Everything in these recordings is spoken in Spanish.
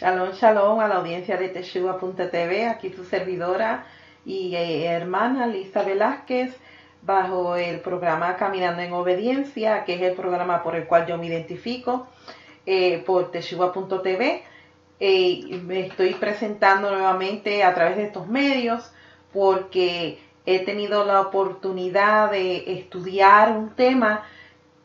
Shalom, shalom a la audiencia de Teshua.tv, aquí su servidora y hermana Lisa Velázquez, bajo el programa Caminando en Obediencia, que es el programa por el cual yo me identifico, por Teshua.tv. Me estoy presentando nuevamente a través de estos medios porque he tenido la oportunidad de estudiar un tema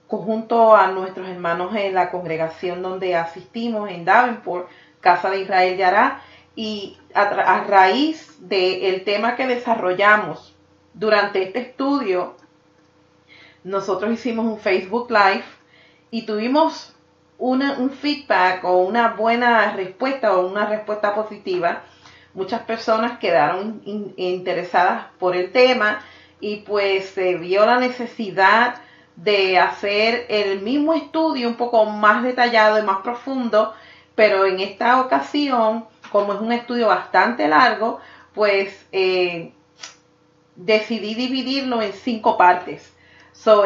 junto a nuestros hermanos en la congregación donde asistimos en Davenport, Casa de Israel Yará, y a raíz del tema que desarrollamos durante este estudio, nosotros hicimos un Facebook Live y tuvimos un feedback o una buena respuesta o una respuesta positiva. Muchas personas quedaron interesadas por el tema y pues se vio la necesidad de hacer el mismo estudio un poco más detallado y más profundo, pero en esta ocasión, como es un estudio bastante largo, pues decidí dividirlo en 5 partes.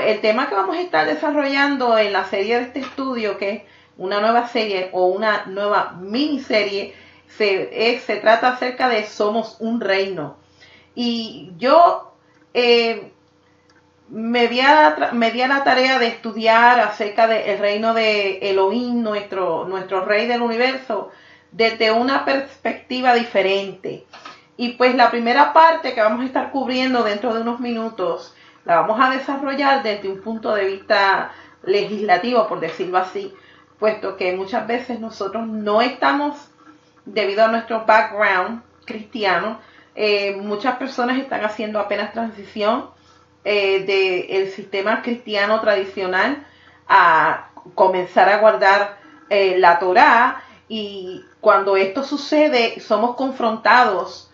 El tema que vamos a estar desarrollando en la serie de este estudio, que es una nueva serie o una nueva miniserie, se trata acerca de Somos un Reino. Y yo me di a la tarea de estudiar acerca del reino de Elohim, nuestro rey del universo, desde una perspectiva diferente. Y pues la primera parte que vamos a estar cubriendo dentro de unos minutos, la vamos a desarrollar desde un punto de vista legislativo, por decirlo así, puesto que muchas veces nosotros no estamos, debido a nuestro background cristiano, muchas personas están haciendo apenas transición del sistema cristiano tradicional a comenzar a guardar la Torá, y cuando esto sucede somos confrontados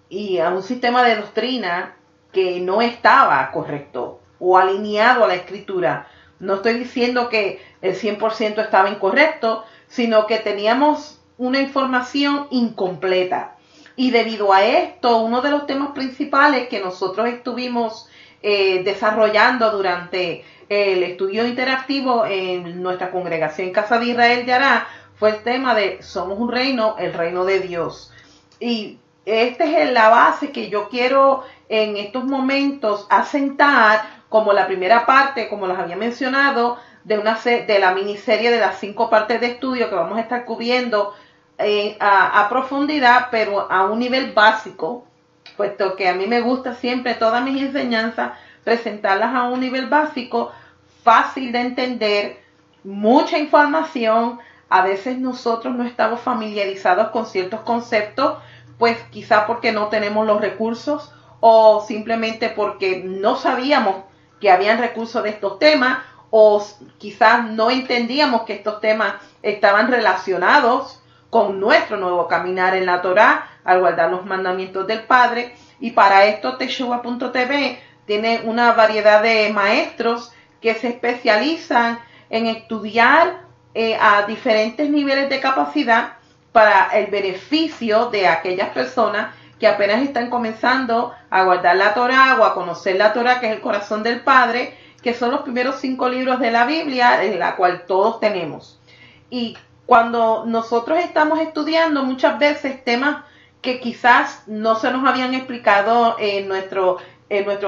y a un sistema de doctrina que no estaba correcto o alineado a la escritura. No estoy diciendo que el 100% estaba incorrecto, sino que teníamos una información incompleta. Y debido a esto, uno de los temas principales que nosotros estuvimos desarrollando durante el estudio interactivo en nuestra congregación Casa de Israel Yará fue el tema de Somos un Reino, el reino de Dios. Y esta es la base que yo quiero en estos momentos asentar como la primera parte, como les había mencionado, de la miniserie de las 5 partes de estudio que vamos a estar cubriendo a profundidad, pero a un nivel básico, puesto que a mí me gusta siempre todas mis enseñanzas presentarlas a un nivel básico, fácil de entender, mucha información. A veces nosotros no estamos familiarizados con ciertos conceptos, pues quizá porque no tenemos los recursos o simplemente porque no sabíamos que habían recursos de estos temas, o quizás no entendíamos que estos temas estaban relacionados con nuestro nuevo caminar en la Torá al guardar los mandamientos del Padre. Y para esto Teshua.tv tiene una variedad de maestros que se especializan en estudiar a diferentes niveles de capacidad para el beneficio de aquellas personas que apenas están comenzando a guardar la Torá o a conocer la Torá, que es el corazón del Padre, que son los primeros 5 libros de la Biblia, en la cual todos tenemos. Y cuando nosotros estamos estudiando muchas veces temas que quizás no se nos habían explicado en nuestro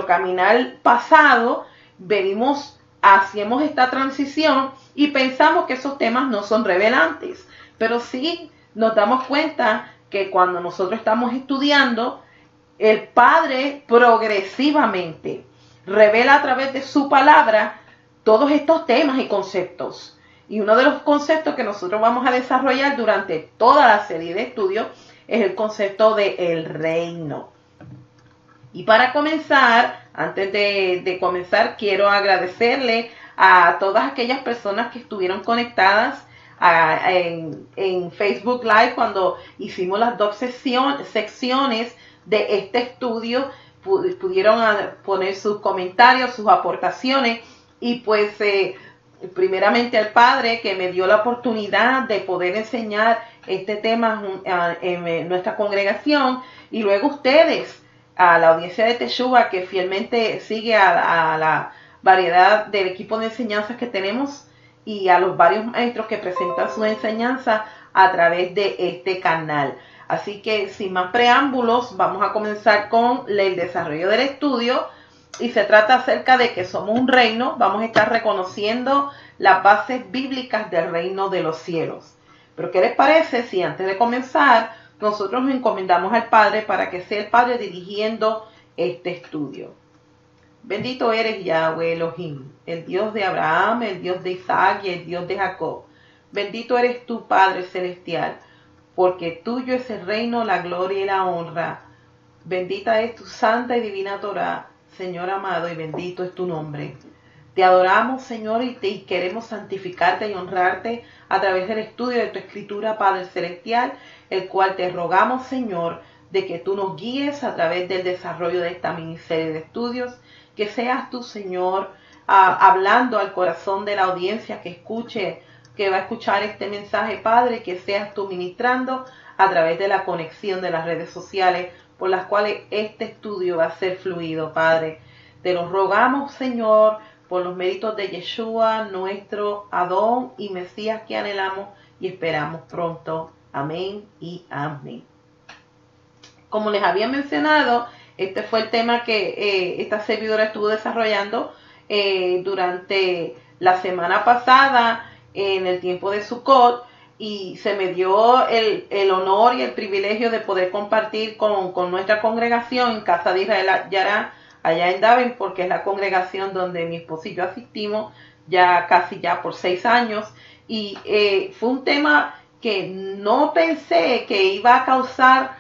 caminar pasado, hacemos esta transición y pensamos que esos temas no son revelantes, pero sí nos damos cuenta que cuando nosotros estamos estudiando, el Padre progresivamente revela a través de su palabra todos estos temas y conceptos. Y uno de los conceptos que nosotros vamos a desarrollar durante toda la serie de estudios es el concepto de el reino. Y para comenzar, antes de comenzar, quiero agradecerle a todas aquellas personas que estuvieron conectadas en Facebook Live cuando hicimos las 2 secciones de este estudio. Pudieron poner sus comentarios, sus aportaciones, y pues primeramente al Padre que me dio la oportunidad de poder enseñar este tema en nuestra congregación, y luego ustedes, a la audiencia de Teshua, que fielmente sigue a la variedad del equipo de enseñanzas que tenemos y a los varios maestros que presentan su enseñanza a través de este canal. Así que sin más preámbulos, vamos a comenzar con el desarrollo del estudio, y se trata acerca de que somos un reino. Vamos a estar reconociendo las bases bíblicas del reino de los cielos. Pero ¿qué les parece si antes de comenzar nosotros nos encomendamos al Padre para que sea el Padre dirigiendo este estudio? Bendito eres, Yahweh Elohim, el Dios de Abraham, el Dios de Isaac y el Dios de Jacob. Bendito eres tú, Padre celestial, porque tuyo es el reino, la gloria y la honra. Bendita es tu santa y divina Torá, Señor amado, y bendito es tu nombre. Te adoramos, Señor, y queremos santificarte y honrarte a través del estudio de tu Escritura, Padre celestial, el cual te rogamos, Señor, de que tú nos guíes a través del desarrollo de esta miniserie de estudios, que seas tú, Señor, hablando al corazón de la audiencia que va a escuchar este mensaje, Padre, que seas tú ministrando a través de la conexión de las redes sociales por las cuales este estudio va a ser fluido, Padre. Te lo rogamos, Señor, por los méritos de Yeshua, nuestro Adón y Mesías que anhelamos y esperamos pronto. Amén y amén. Como les había mencionado, este fue el tema que esta servidora estuvo desarrollando durante la semana pasada en el tiempo de Sukkot, y se me dio el honor y el privilegio de poder compartir con nuestra congregación en Casa de Israel Yará, allá en Davenport, porque es la congregación donde mi esposo y yo asistimos ya casi por 6 años, y fue un tema que no pensé que iba a causar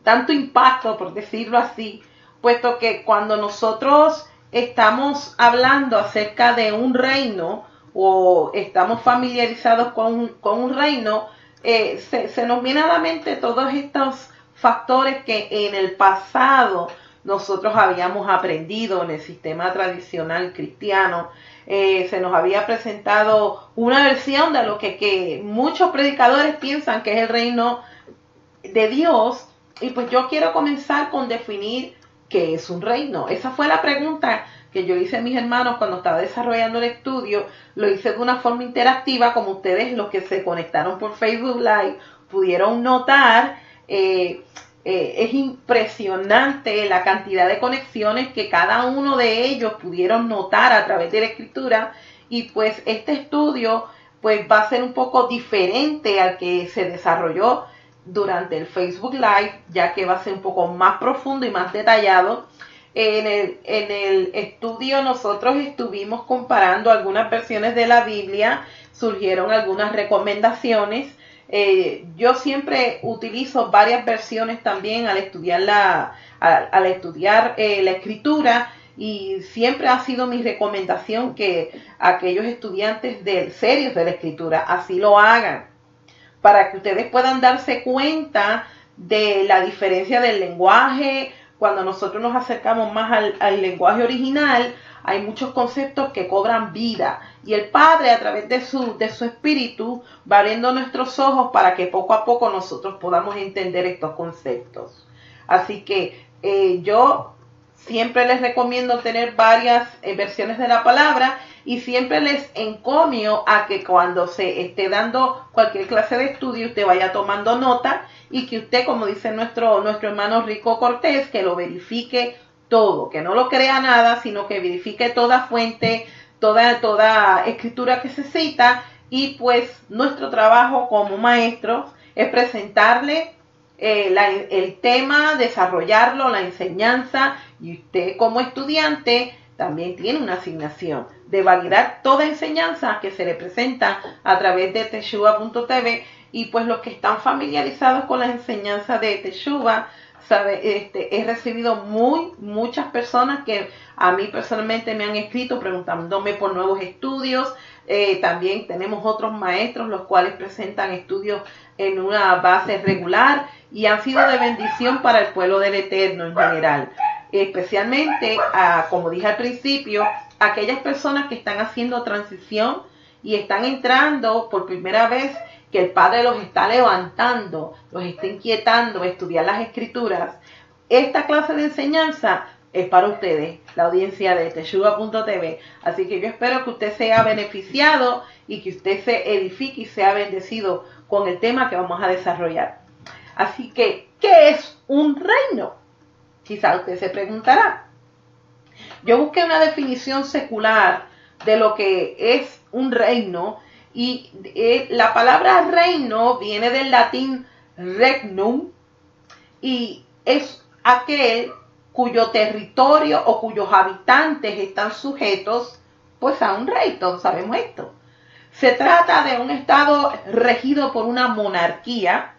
tanto impacto, por decirlo así, puesto que cuando nosotros estamos hablando acerca de un reino o estamos familiarizados con un reino, se nos viene a la mente todos estos factores que en el pasado nosotros habíamos aprendido en el sistema tradicional cristiano. Se nos había presentado una versión de lo que muchos predicadores piensan que es el reino de Dios, y pues yo quiero comenzar con definir qué es un reino. Esa fue la pregunta que yo hice a mis hermanos cuando estaba desarrollando el estudio. Lo hice de una forma interactiva, como ustedes, los que se conectaron por Facebook Live, pudieron notar. Es impresionante la cantidad de conexiones que cada uno de ellos pudieron notar a través de la escritura, y pues este estudio pues va a ser un poco diferente al que se desarrolló durante el Facebook Live, ya que va a ser un poco más profundo y más detallado. En el estudio nosotros estuvimos comparando algunas versiones de la Biblia, surgieron algunas recomendaciones. Yo siempre utilizo varias versiones también al estudiar la escritura, y siempre ha sido mi recomendación que aquellos estudiantes serios de la escritura así lo hagan, para que ustedes puedan darse cuenta de la diferencia del lenguaje. Cuando nosotros nos acercamos más al lenguaje original, hay muchos conceptos que cobran vida, y el Padre, a través de su espíritu, va abriendo nuestros ojos para que poco a poco nosotros podamos entender estos conceptos. Así que yo siempre les recomiendo tener varias versiones de la palabra, y siempre les encomio a que cuando se esté dando cualquier clase de estudio usted vaya tomando nota, y que usted, como dice nuestro hermano Rico Cortés, que lo verifique todo, que no lo crea nada, sino que verifique toda fuente, toda escritura que se cita. Y pues nuestro trabajo como maestros es presentarle el tema, desarrollarlo, la enseñanza, y usted como estudiante también tiene una asignación de validar toda enseñanza que se le presenta a través de Teshuvah.tv. Y pues los que están familiarizados con las enseñanzas de Teshuvah, he recibido muchas personas que a mí personalmente me han escrito preguntándome por nuevos estudios. También tenemos otros maestros los cuales presentan estudios en una base regular, y han sido de bendición para el pueblo del Eterno en general. Especialmente, como dije al principio, aquellas personas que están haciendo transición y están entrando por primera vez, que el Padre los está levantando, los está inquietando a estudiar las Escrituras. Esta clase de enseñanza es para ustedes, la audiencia de Teshuva.tv. Así que yo espero que usted sea beneficiado y que usted se edifique y sea bendecido con el tema que vamos a desarrollar. Así que, ¿qué es un reino? Quizá usted se preguntará. Yo busqué una definición secular de lo que es un reino y la palabra reino viene del latín regnum y es aquel cuyo territorio o cuyos habitantes están sujetos pues a un rey, todos sabemos esto. Se trata de un estado regido por una monarquía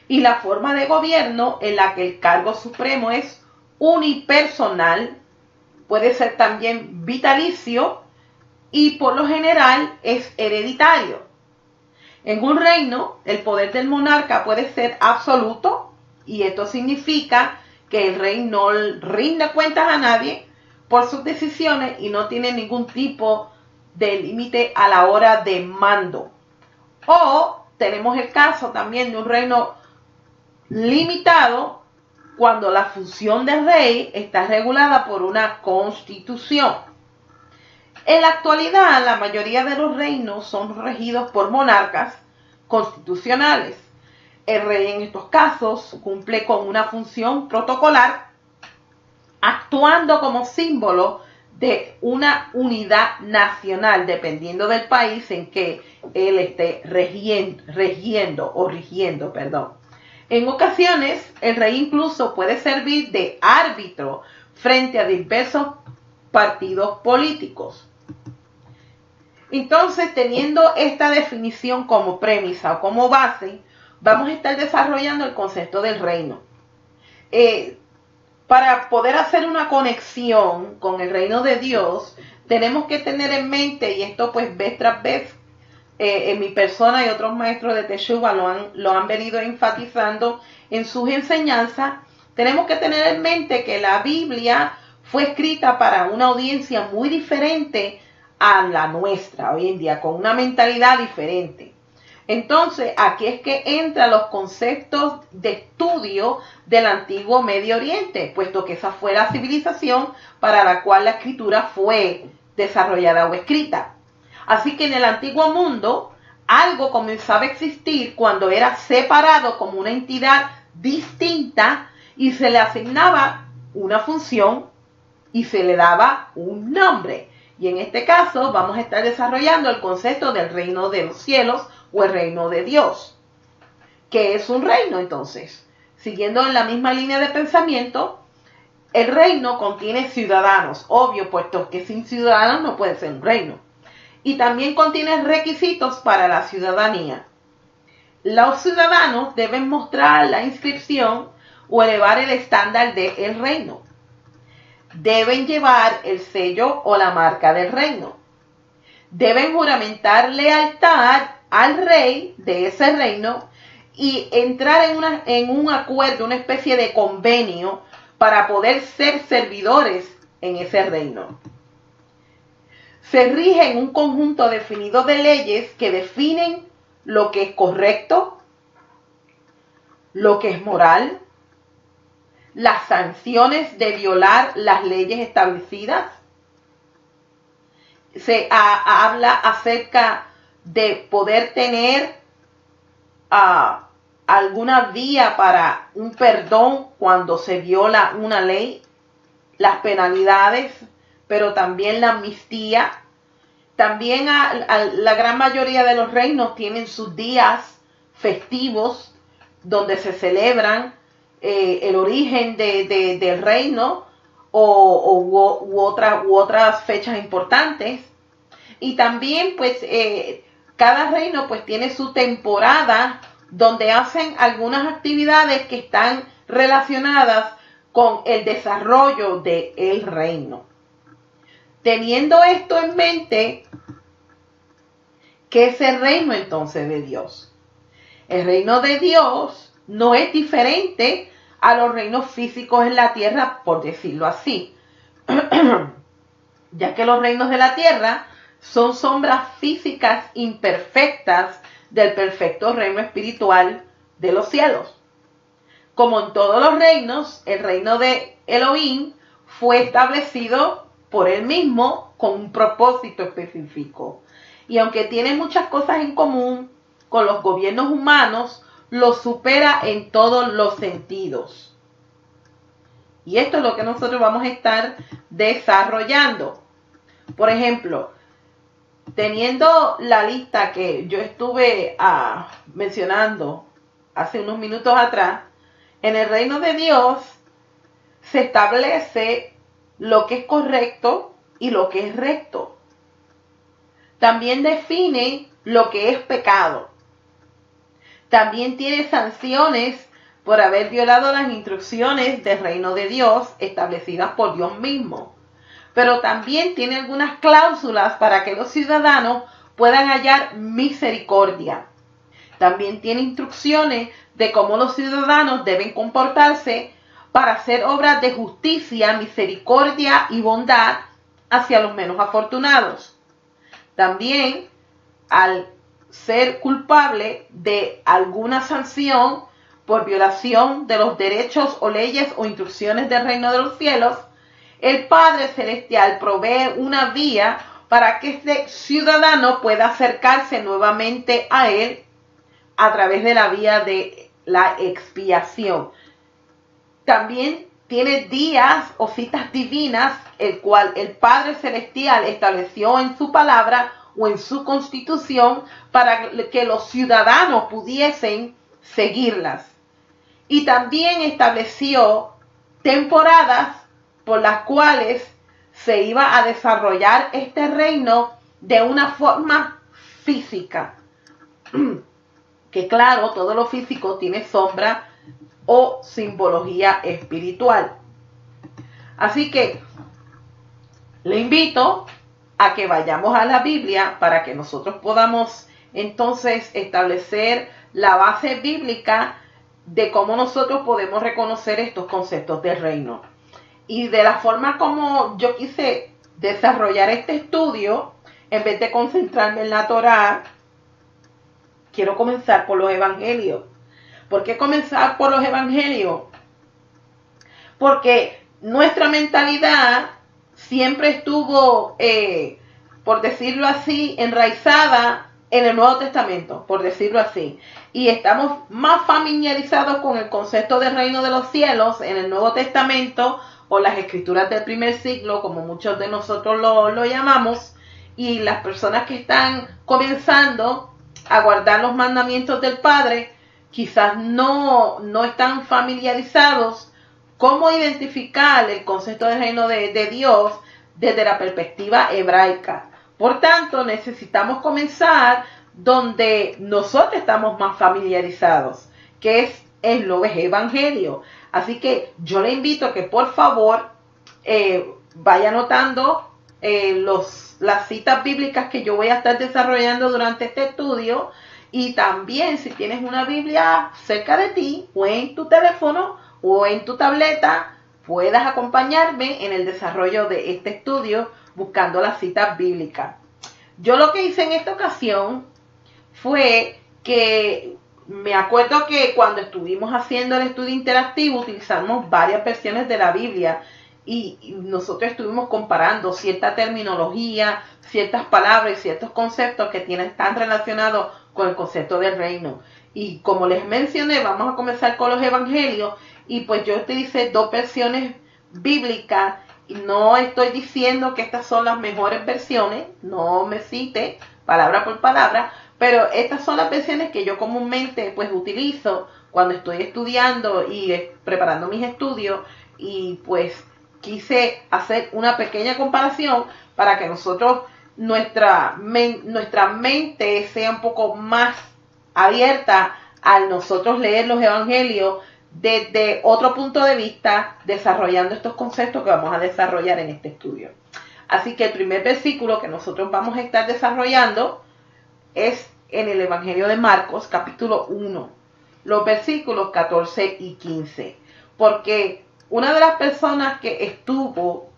y la forma de gobierno en la que el cargo supremo es unipersonal, puede ser también vitalicio y por lo general es hereditario. En un reino, el poder del monarca puede ser absoluto y esto significa que el rey no rinde cuentas a nadie por sus decisiones y no tiene ningún tipo de límite a la hora de mando. O tenemos el caso también de un reino limitado cuando la función del rey está regulada por una constitución. En la actualidad, la mayoría de los reinos son regidos por monarcas constitucionales. El rey en estos casos cumple con una función protocolar, actuando como símbolo de una unidad nacional, dependiendo del país en que él esté rigiendo. En ocasiones, el rey incluso puede servir de árbitro frente a diversos partidos políticos. Entonces, teniendo esta definición como premisa o como base, vamos a estar desarrollando el concepto del reino. Para poder hacer una conexión con el reino de Dios, tenemos que tener en mente, y esto pues vez tras vez, en mi persona y otros maestros de Teshuva lo han venido enfatizando en sus enseñanzas, tenemos que tener en mente que la Biblia fue escrita para una audiencia muy diferente a la nuestra hoy en día, con una mentalidad diferente. Entonces, aquí es que entran los conceptos de estudio del antiguo Medio Oriente, puesto que esa fue la civilización para la cual la escritura fue desarrollada o escrita. Así que en el antiguo mundo, algo comenzaba a existir cuando era separado como una entidad distinta y se le asignaba una función y se le daba un nombre. Y en este caso vamos a estar desarrollando el concepto del reino de los cielos o el reino de Dios. ¿Qué es un reino entonces? Siguiendo en la misma línea de pensamiento, el reino contiene ciudadanos, obvio, puesto que sin ciudadanos no puede ser un reino. Y también contiene requisitos para la ciudadanía. Los ciudadanos deben mostrar la inscripción o elevar el estándar del reino. Deben llevar el sello o la marca del reino. Deben juramentar lealtad al rey de ese reino y entrar en un acuerdo, una especie de convenio para poder ser servidores en ese reino. Se rige en un conjunto definido de leyes que definen lo que es correcto, lo que es moral, las sanciones de violar las leyes establecidas. Se habla acerca de poder tener alguna vía para un perdón cuando se viola una ley, las penalidades, pero también la amnistía. También la gran mayoría de los reinos tienen sus días festivos donde se celebran el origen del reino u otras fechas importantes. Y también pues cada reino pues tiene su temporada donde hacen algunas actividades que están relacionadas con el desarrollo del reino. Teniendo esto en mente, ¿qué es el reino entonces de Dios? El reino de Dios no es diferente a los reinos físicos en la tierra, por decirlo así, ya que los reinos de la tierra son sombras físicas imperfectas del perfecto reino espiritual de los cielos. Como en todos los reinos, el reino de Elohim fue establecido por Él mismo con un propósito específico. Y aunque tiene muchas cosas en común con los gobiernos humanos, lo supera en todos los sentidos. Y esto es lo que nosotros vamos a estar desarrollando. Por ejemplo, teniendo la lista que yo estuve mencionando hace unos minutos atrás, en el reino de Dios se establece lo que es correcto y lo que es recto. También define lo que es pecado. También tiene sanciones por haber violado las instrucciones del reino de Dios establecidas por Dios mismo. Pero también tiene algunas cláusulas para que los ciudadanos puedan hallar misericordia. También tiene instrucciones de cómo los ciudadanos deben comportarse para hacer obras de justicia, misericordia y bondad hacia los menos afortunados. También, al ser culpable de alguna sanción por violación de los derechos o leyes o instrucciones del reino de los cielos, el Padre Celestial provee una vía para que este ciudadano pueda acercarse nuevamente a Él a través de la vía de la expiación. También tiene días o citas divinas, el cual el Padre Celestial estableció en su palabra o en su constitución para que los ciudadanos pudiesen seguirlas. Y también estableció temporadas por las cuales se iba a desarrollar este reino de una forma física. Que claro, todo lo físico tiene sombra o simbología espiritual. Así que le invito a que vayamos a la Biblia para que nosotros podamos entonces establecer la base bíblica de cómo nosotros podemos reconocer estos conceptos del reino. Y de la forma como yo quise desarrollar este estudio, en vez de concentrarme en la Torá, quiero comenzar por los evangelios. ¿Por qué comenzar por los evangelios? Porque nuestra mentalidad siempre estuvo, por decirlo así, enraizada en el Nuevo Testamento, por decirlo así. Y estamos más familiarizados con el concepto del reino de los cielos en el Nuevo Testamento o las escrituras del primer siglo, como muchos de nosotros lo llamamos. Y las personas que están comenzando a guardar los mandamientos del Padre, quizás no están familiarizados cómo identificar el concepto del reino de Dios desde la perspectiva hebraica. Por tanto, necesitamos comenzar donde nosotros estamos más familiarizados, que es en los evangelios. Así que yo le invito a que por favor vaya anotando las citas bíblicas que yo voy a estar desarrollando durante este estudio. Y también, si tienes una Biblia cerca de ti, o en tu teléfono, o en tu tableta, puedas acompañarme en el desarrollo de este estudio buscando las citas bíblicas. Yo lo que hice en esta ocasión fue que me acuerdo que cuando estuvimos haciendo el estudio interactivo utilizamos varias versiones de la Biblia y nosotros estuvimos comparando cierta terminología, ciertas palabras y ciertos conceptos que están relacionados con el concepto del reino. Y como les mencioné, vamos a comenzar con los evangelios y pues yo utilicé dos versiones bíblicas y no estoy diciendo que estas son las mejores versiones, no me cite palabra por palabra, pero estas son las versiones que yo comúnmente pues utilizo cuando estoy estudiando y preparando mis estudios y pues quise hacer una pequeña comparación para que nosotros, nuestra mente sea un poco más abierta al nosotros leer los evangelios desde otro punto de vista, desarrollando estos conceptos que vamos a desarrollar en este estudio. Así que el primer versículo que nosotros vamos a estar desarrollando es en el Evangelio de Marcos, capítulo 1, los versículos 14 y 15. Porque una de las personas que estuvo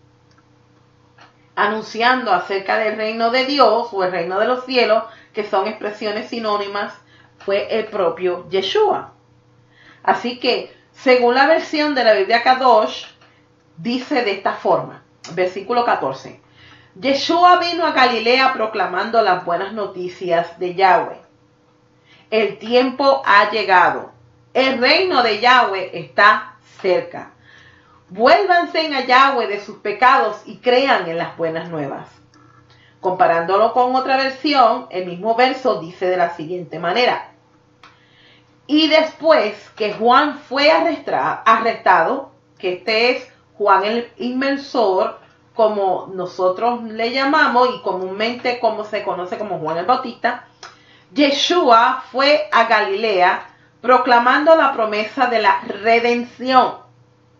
anunciando acerca del reino de Dios o el reino de los cielos, que son expresiones sinónimas, fue el propio Yeshua. Así que, según la versión de la Biblia Kadosh, dice de esta forma, versículo 14. Yeshua vino a Galilea proclamando las buenas noticias de Yahweh. El tiempo ha llegado. El reino de Yahweh está cerca. Vuélvanse a Yahweh de sus pecados y crean en las buenas nuevas. Comparándolo con otra versión, el mismo verso dice de la siguiente manera. Y después que Juan fue arrestado, que este es Juan el Inmersor, como nosotros le llamamos y comúnmente como se conoce como Juan el Bautista, Yeshua fue a Galilea proclamando la promesa de la redención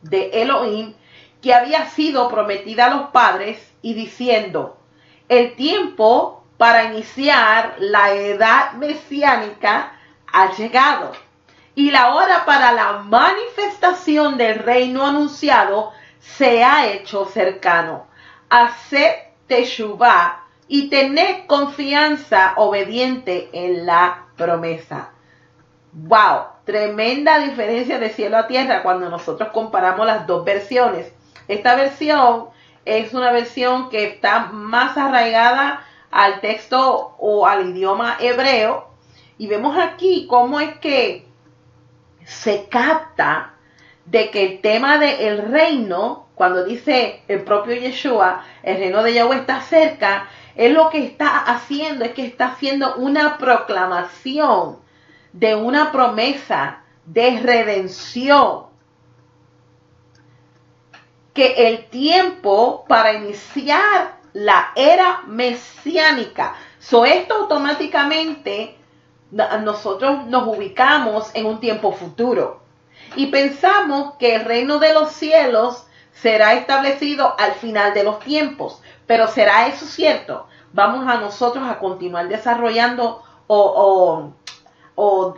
de Elohim que había sido prometida a los padres y diciendo, el tiempo para iniciar la edad mesiánica ha llegado y la hora para la manifestación del reino anunciado se ha hecho cercano. Haced teshuvá y tened confianza obediente en la promesa. ¡Wow! Tremenda diferencia de cielo a tierra cuando nosotros comparamos las dos versiones. Esta versión es una versión que está más arraigada al texto o al idioma hebreo. Y vemos aquí cómo es que se capta de que el tema del reino, cuando dice el propio Yeshua, el reino de Yahweh está cerca, es lo que está haciendo, es que está haciendo una proclamación de una promesa de redención. Que el tiempo para iniciar la era mesiánica. Esto automáticamente nosotros nos ubicamos en un tiempo futuro. Y pensamos que el reino de los cielos será establecido al final de los tiempos. Pero ¿será eso cierto? Vamos a nosotros a continuar desarrollando o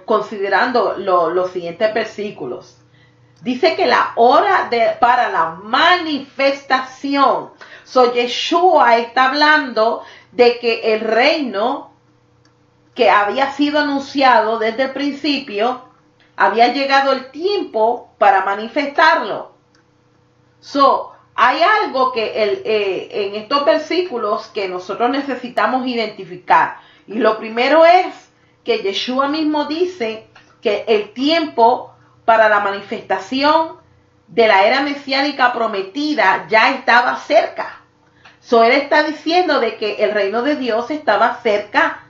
considerando los siguientes versículos. Dice que la hora para la manifestación. Yeshua está hablando de que el reino que había sido anunciado desde el principio, había llegado el tiempo para manifestarlo. Hay algo que en estos versículos que nosotros necesitamos identificar. Y lo primero es que Yeshua mismo dice que el tiempo para la manifestación de la era mesiánica prometida ya estaba cerca. Él está diciendo de que el reino de Dios estaba cerca.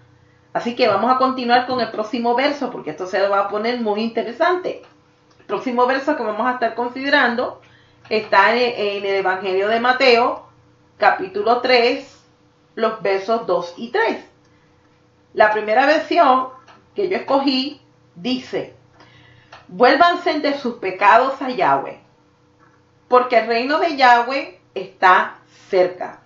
Así que vamos a continuar con el próximo verso porque esto se va a poner muy interesante. El próximo verso que vamos a estar considerando está en el Evangelio de Mateo, capítulo 3, los versos 2 y 3. La primera versión que yo escogí dice, vuélvanse de sus pecados a Yahweh, porque el reino de Yahweh está cerca.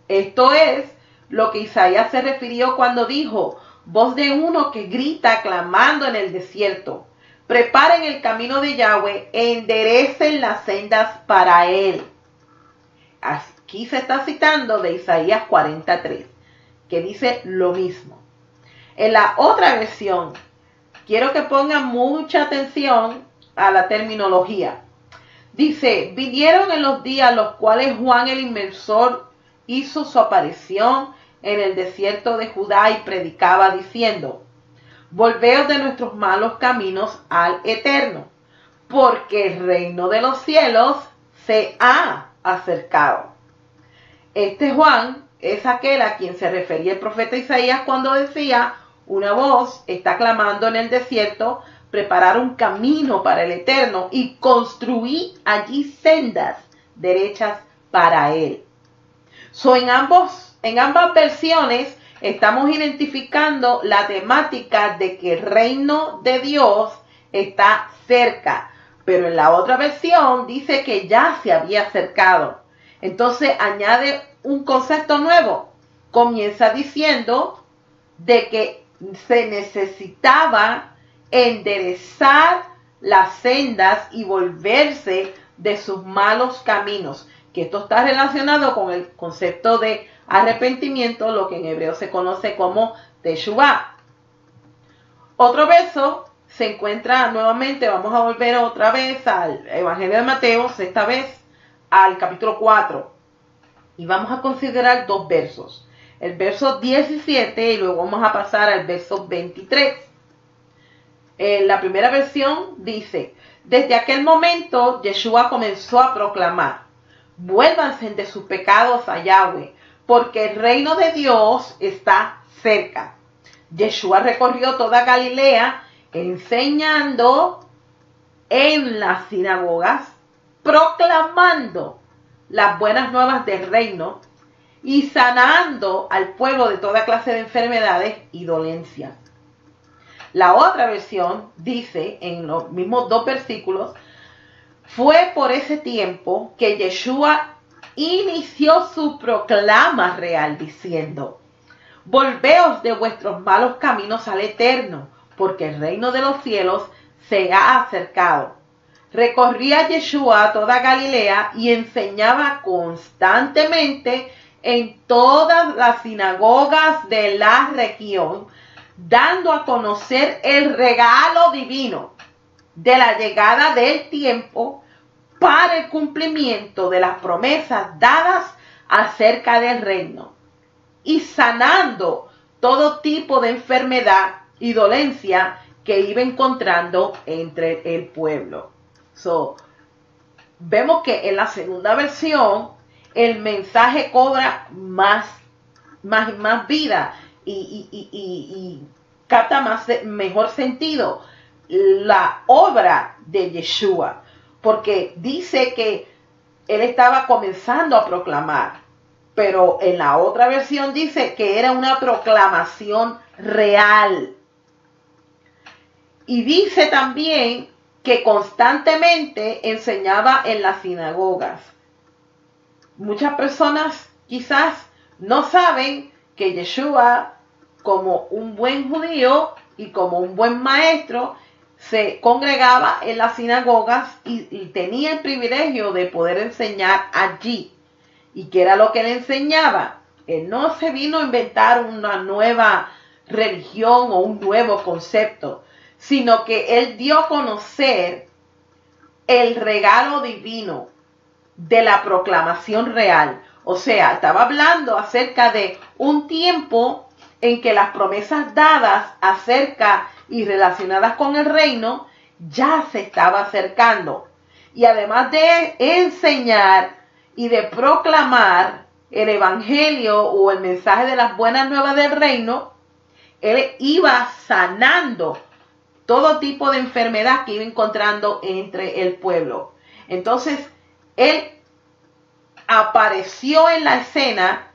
Esto es lo que Isaías se refirió cuando dijo, voz de uno que grita clamando en el desierto, preparen el camino de Yahweh, enderecen las sendas para él. Aquí se está citando de Isaías 43, que dice lo mismo. En la otra versión, quiero que pongan mucha atención a la terminología. Dice, vinieron en los días los cuales Juan el Inmersor hizo su aparición en el desierto de Judá y predicaba diciendo, volveos de nuestros malos caminos al Eterno, porque el reino de los cielos se ha acercado. Este Juan es aquel a quien se refería el profeta Isaías cuando decía, una voz está clamando en el desierto, preparar un camino para el Eterno y construir allí sendas derechas para él. En ambas versiones estamos identificando la temática de que el reino de Dios está cerca, pero en la otra versión dice que ya se había acercado. Entonces añade un concepto nuevo. Comienza diciendo de que se necesitaba enderezar las sendas y volverse de sus malos caminos, que esto está relacionado con el concepto de arrepentimiento, lo que en hebreo se conoce como teshuvá. Otro verso se encuentra nuevamente, vamos a volver otra vez al Evangelio de Mateo, esta vez al capítulo 4. Y vamos a considerar dos versos. El verso 17 y luego vamos a pasar al verso 23. La primera versión dice: desde aquel momento Yeshua comenzó a proclamar: vuélvanse de sus pecados a Yahweh, porque el reino de Dios está cerca. Yeshua recorrió toda Galilea, enseñando en las sinagogas, proclamando las buenas nuevas del reino y sanando al pueblo de toda clase de enfermedades y dolencias. La otra versión dice, en los mismos dos versículos: fue por ese tiempo que Yeshua inició su proclama real diciendo: volveos de vuestros malos caminos al Eterno, porque el reino de los cielos se ha acercado. Recorría Yeshua toda Galilea y enseñaba constantemente en todas las sinagogas de la región, dando a conocer el regalo divino de la llegada del tiempo para el cumplimiento de las promesas dadas acerca del reino, y sanando todo tipo de enfermedad y dolencia que iba encontrando entre el pueblo. Vemos que en la segunda versión el mensaje cobra más vida y capta mejor sentido la obra de Yeshua, porque dice que él estaba comenzando a proclamar, pero en la otra versión dice que era una proclamación real. Y dice también que constantemente enseñaba en las sinagogas. Muchas personas quizás no saben que Yeshua, como un buen judío y como un buen maestro, se congregaba en las sinagogas y tenía el privilegio de poder enseñar allí. ¿Y qué era lo que él enseñaba? Él no se vino a inventar una nueva religión o un nuevo concepto, sino que él dio a conocer el regalo divino de la proclamación real. O sea, estaba hablando acerca de un tiempo en que las promesas dadas acerca y relacionadas con el reino ya se estaba acercando. Y además de enseñar y de proclamar el evangelio o el mensaje de las buenas nuevas del reino, él iba sanando todo tipo de enfermedad que iba encontrando entre el pueblo. Entonces, él apareció en la escena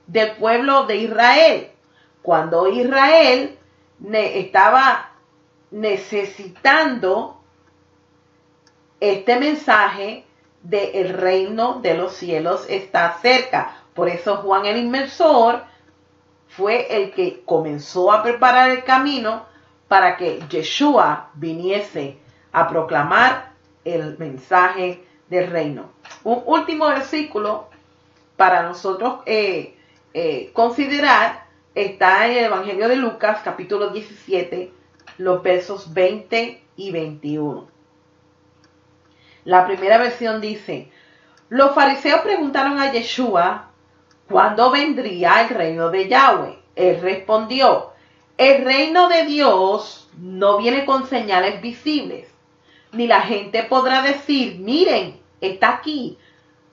del pueblo de Israel, cuando Israel estaba necesitando este mensaje de el reino de los cielos está cerca. Por eso Juan el Inmersor fue el que comenzó a preparar el camino para que Yeshua viniese a proclamar el mensaje del reino. Un último versículo para nosotros considerar está en el Evangelio de Lucas, capítulo 17, los versos 20 y 21. La primera versión dice: los fariseos preguntaron a Yeshua cuándo vendría el reino de Yahweh. Él respondió: el reino de Dios no viene con señales visibles, ni la gente podrá decir: miren, está aquí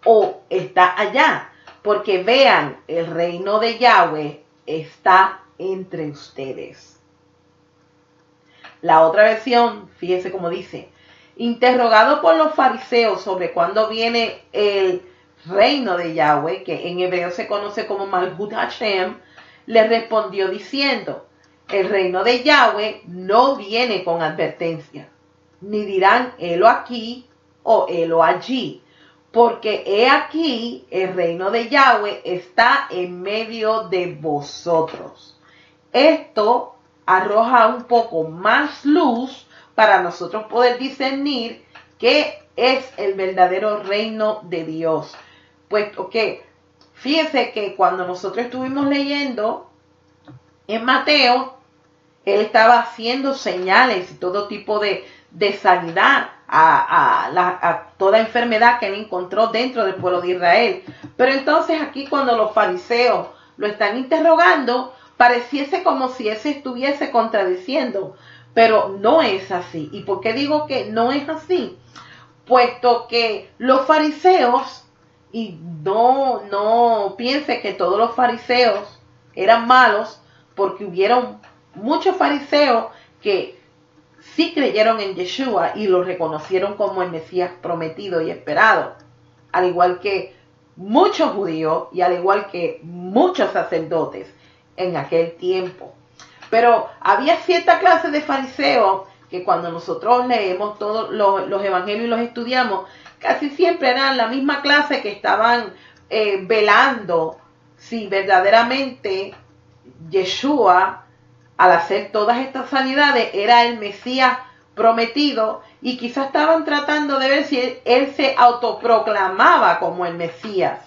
o está allá, porque vean, el reino de Yahweh está entre ustedes. La otra versión, fíjense cómo dice: interrogado por los fariseos sobre cuándo viene el reino de Yahweh, que en hebreo se conoce como Malhut Hashem, le respondió diciendo: el reino de Yahweh no viene con advertencia, ni dirán helo aquí o helo allí, porque he aquí el reino de Yahweh está en medio de vosotros. Esto arroja un poco más luz para nosotros poder discernir qué es el verdadero reino de Dios. Puesto que, fíjense que cuando nosotros estuvimos leyendo en Mateo, él estaba haciendo señales y todo tipo de sanidad a toda enfermedad que él encontró dentro del pueblo de Israel. Pero entonces aquí cuando los fariseos lo están interrogando, pareciese como si él se estuviese contradiciendo, pero no es así. ¿Y por qué digo que no es así? Puesto que los fariseos, y no piense que todos los fariseos eran malos, porque hubieron muchos fariseos que sí creyeron en Yeshua y lo reconocieron como el Mesías prometido y esperado, al igual que muchos judíos y al igual que muchos sacerdotes en aquel tiempo. Pero había cierta clase de fariseos que cuando nosotros leemos todos los evangelios y los estudiamos, casi siempre eran la misma clase que estaban velando si verdaderamente Yeshua, al hacer todas estas sanidades, era el Mesías prometido, y quizás estaban tratando de ver si él se autoproclamaba como el Mesías.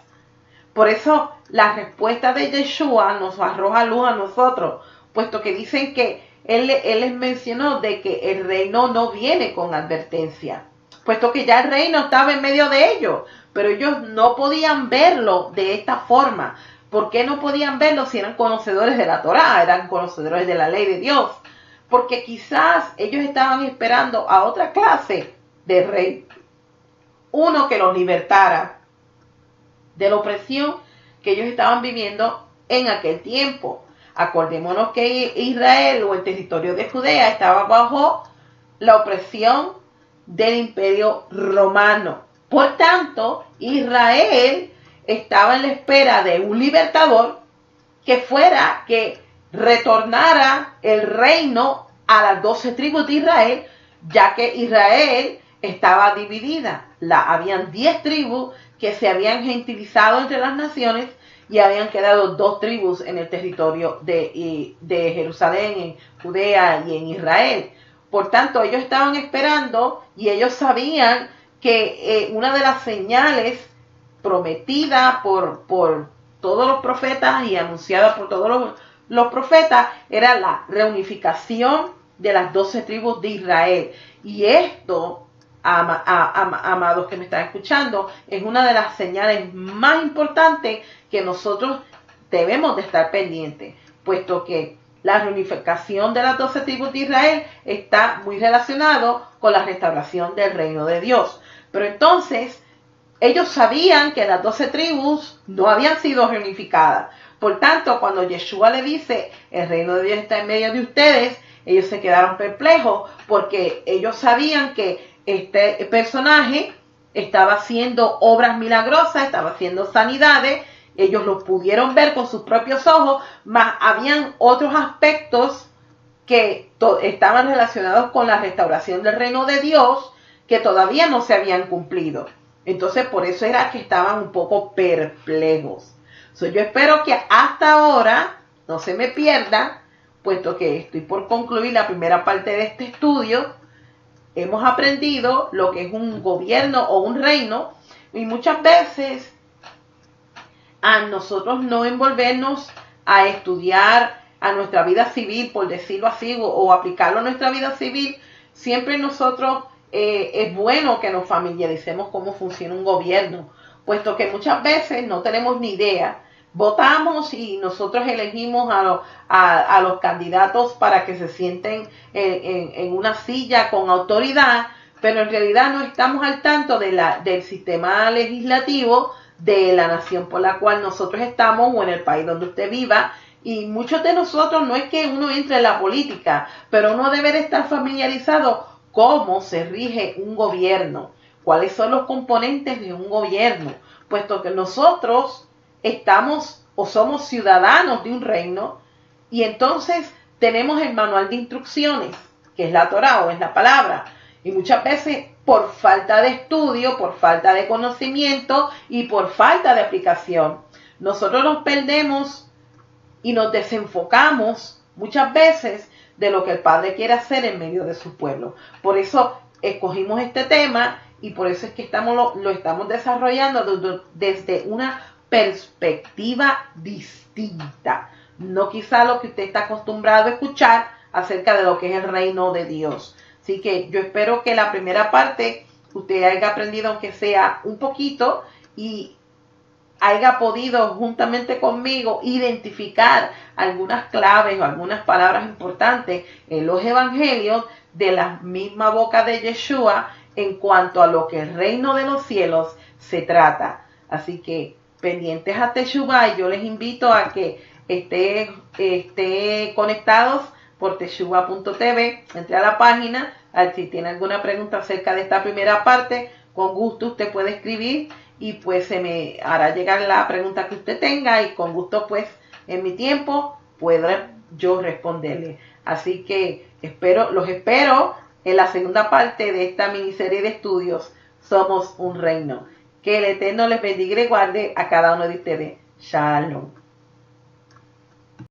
Por eso la respuesta de Yeshua nos arroja luz a nosotros, puesto que dicen que él les mencionó de que el reino no viene con advertencia, puesto que ya el reino estaba en medio de ellos, pero ellos no podían verlo de esta forma. ¿Por qué no podían verlo si eran conocedores de la Torá, eran conocedores de la ley de Dios? Porque quizás ellos estaban esperando a otra clase de rey, uno que los libertara de la opresión que ellos estaban viviendo en aquel tiempo. Acordémonos que Israel o el territorio de Judea estaba bajo la opresión del Imperio Romano. Por tanto, Israel estaba en la espera de un libertador que retornara el reino a las 12 tribus de Israel, ya que Israel estaba dividida. Habían 10 tribus que se habían gentilizado entre las naciones y habían quedado 2 tribus en el territorio de Jerusalén, en Judea y en Israel. Por tanto, ellos estaban esperando y ellos sabían que una de las señales prometida por todos los profetas y anunciada por todos los profetas era la reunificación de las 12 tribus de Israel. Y esto, amados que me están escuchando, es una de las señales más importantes que nosotros debemos de estar pendientes, puesto que la reunificación de las 12 tribus de Israel está muy relacionado con la restauración del reino de Dios. Pero entonces, ellos sabían que las 12 tribus no habían sido reunificadas. Por tanto, cuando Yeshua le dice, el reino de Dios está en medio de ustedes, ellos se quedaron perplejos porque ellos sabían que este personaje estaba haciendo obras milagrosas, estaba haciendo sanidades, ellos lo pudieron ver con sus propios ojos, mas habían otros aspectos que estaban relacionados con la restauración del reino de Dios que todavía no se habían cumplido. Entonces, por eso era que estaban un poco perplejos. Yo espero que hasta ahora no se me pierda, puesto que estoy por concluir la primera parte de este estudio. Hemos aprendido lo que es un gobierno o un reino, y muchas veces a nosotros no envolvernos a estudiar a nuestra vida civil, por decirlo así, o aplicarlo a nuestra vida civil, siempre nosotros es bueno que nos familiaricemos cómo funciona un gobierno, puesto que muchas veces no tenemos ni idea. Votamos y nosotros elegimos a los candidatos para que se sienten en una silla con autoridad, pero en realidad no estamos al tanto del sistema legislativo de la nación por la cual nosotros estamos o en el país donde usted viva. Y muchos de nosotros no es que uno entre en la política, pero uno debe de estar familiarizado cómo se rige un gobierno, cuáles son los componentes de un gobierno, puesto que nosotros estamos o somos ciudadanos de un reino, y entonces tenemos el manual de instrucciones, que es la Torá o es la palabra, y muchas veces por falta de estudio, por falta de conocimiento y por falta de aplicación, nosotros nos perdemos y nos desenfocamos muchas veces de lo que el Padre quiere hacer en medio de su pueblo. Por eso escogimos este tema y por eso es que lo estamos desarrollando desde una perspectiva distinta. No quizá lo que usted está acostumbrado a escuchar acerca de lo que es el reino de Dios, Así que yo espero que la primera parte usted haya aprendido aunque sea un poquito y haya podido juntamente conmigo identificar algunas claves o algunas palabras importantes en los evangelios de la misma boca de Yeshua en cuanto a lo que el reino de los cielos se trata. Así que pendientes a Teshuvah, y yo les invito a que esté conectados por teshuvah.tv, entre a la página, si tiene alguna pregunta acerca de esta primera parte, con gusto usted puede escribir y pues se me hará llegar la pregunta que usted tenga y con gusto pues en mi tiempo pueda yo responderle. Así que los espero en la segunda parte de esta miniserie de estudios Somos un Reino. Que el Eterno les bendiga y guarde a cada uno de ustedes. Shalom.